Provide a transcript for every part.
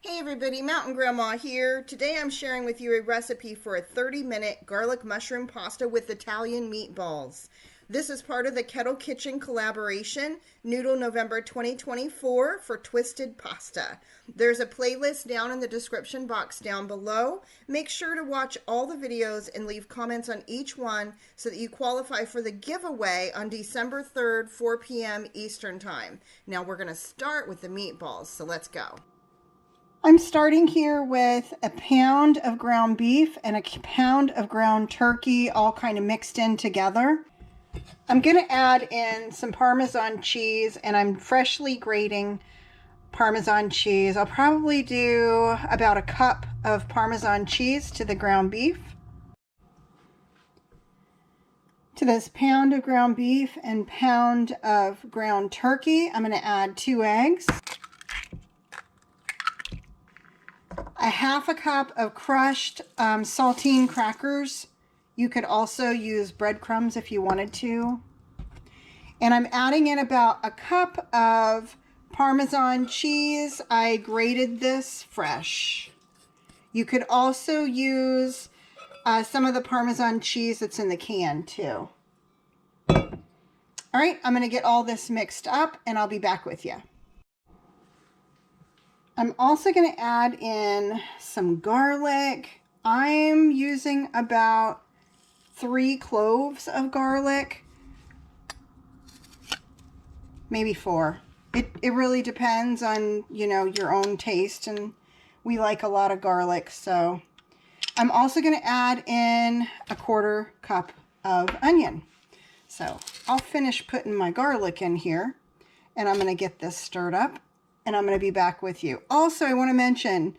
Hey everybody, Mountain Grandma here. Today I'm sharing with you a recipe for a 30-minute garlic mushroom pasta with Italian meatballs. This is part of the Kettle Kitchen collaboration, Noodle November 2024 for Twisted Pasta. There's a playlist down in the description box down below. Make sure to watch all the videos and leave comments on each one so that you qualify for the giveaway on December 3rd, 4 p.m. Eastern Time. Now we're going to start with the meatballs, so let's go. I'm starting here with a pound of ground beef and a pound of ground turkey, all kind of mixed in together. I'm going to add in some Parmesan cheese, and I'm freshly grating Parmesan cheese. I'll probably do about a cup of Parmesan cheese to the ground beef. To this pound of ground beef and pound of ground turkey, I'm going to add 2 eggs. A half a cup of crushed saltine crackers. You could also use breadcrumbs if you wanted to. And I'm adding in about a cup of Parmesan cheese. I grated this fresh. You could also use some of the Parmesan cheese that's in the can too. All right, I'm going to get all this mixed up and I'll be back with you. I'm also going to add in some garlic. I'm using about 3 cloves of garlic, maybe 4. It really depends on, you know, your own taste, and we like a lot of garlic. So I'm also going to add in a 1/4 cup of onion. So I'll finish putting my garlic in here, and I'm going to get this stirred up. And I'm going to be back with you. Also, I want to mention,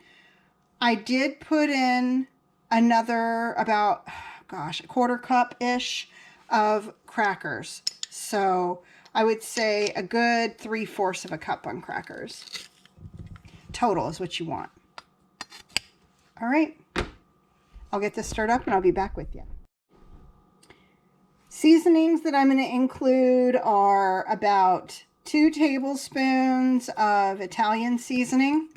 I did put in another about, gosh, a 1/4 cup-ish of crackers. So I would say a good 3/4 of a cup on crackers. Total is what you want. All right. I'll get this stirred up and I'll be back with you. Seasonings that I'm going to include are about 2 tablespoons of Italian seasoning,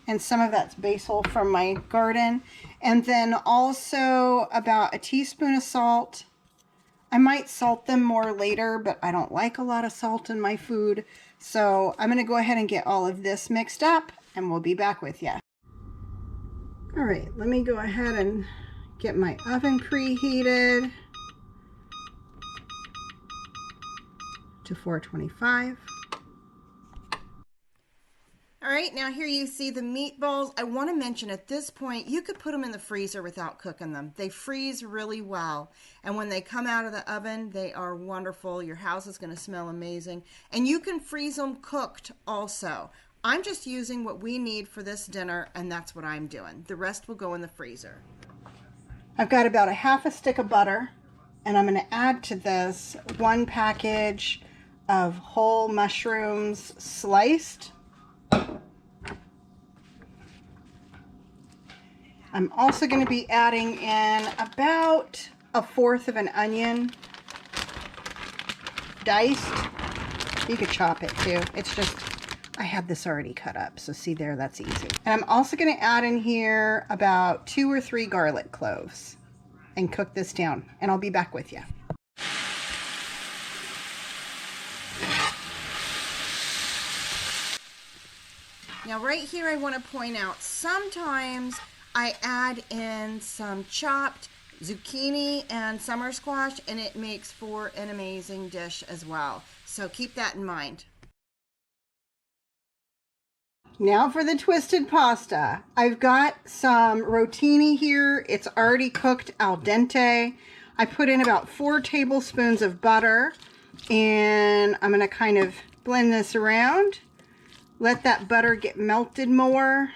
and some of that's basil from my garden, and then also about a teaspoon of salt. I might salt them more later, but I don't like a lot of salt in my food, so I'm going to go ahead and get all of this mixed up and we'll be back with you. All right, let me go ahead and get my oven preheated to 425. All right, now here you see the meatballs. I want to mention at this point, you could put them in the freezer without cooking them. They freeze really well. And when they come out of the oven, they are wonderful. Your house is going to smell amazing. And you can freeze them cooked also. I'm just using what we need for this dinner, and that's what I'm doing. The rest will go in the freezer. I've got about a half a stick of butter, and I'm going to add to this 1 package of whole mushrooms sliced. I'm also going to be adding in about 1/4 of an onion diced. You could chop it too. It's just, I had this already cut up, so see there, that's easy. And I'm also going to add in here about 2 or 3 garlic cloves and cook this down, and I'll be back with you. Now right here I want to point out, sometimes I add in some chopped zucchini and summer squash, and it makes for an amazing dish as well. So keep that in mind. Now for the twisted pasta. I've got some rotini here. It's already cooked al dente. I put in about 4 tablespoons of butter, and I'm going to kind of blend this around. Let that butter get melted more.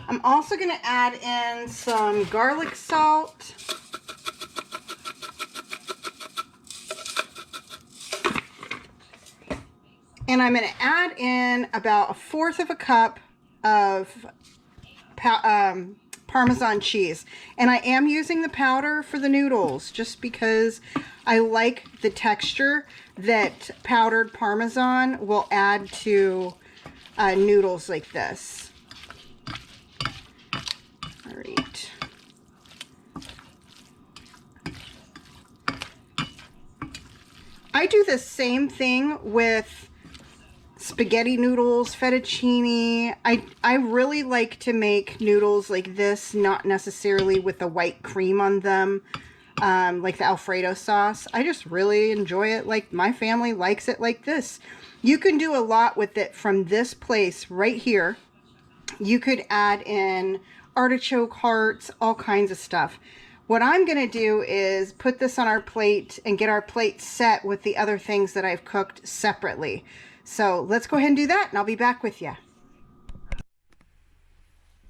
I'm also going to add in some garlic salt. And I'm going to add in about 1/4 of a cup of Parmesan cheese. And I am using the powder for the noodles just because I like the texture that powdered Parmesan will add to noodles like this. All right. I do the same thing with spaghetti noodles, fettuccine. I really like to make noodles like this, not necessarily with the white cream on them, like the Alfredo sauce. I just really enjoy it like my family likes it like this. You can do a lot with it from this place right here. You could add in artichoke hearts, all kinds of stuff. What I'm going to do is put this on our plate and get our plate set with the other things that I've cooked separately. So let's go ahead and do that, and I'll be back with you.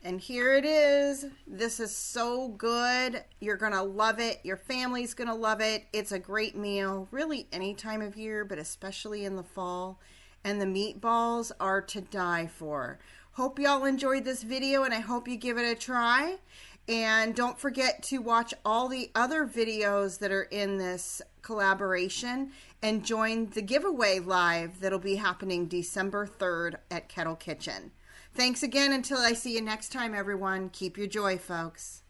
And here it is. This is so good. You're going to love it. Your family's going to love it. It's a great meal, really any time of year, but especially in the fall. And the meatballs are to die for. Hope y'all enjoyed this video, and I hope you give it a try. And don't forget to watch all the other videos that are in this collaboration and join the giveaway live that'll be happening December 3rd at Kettle Kitchen. Thanks again. Until I see you next time, everyone. Keep your joy, folks.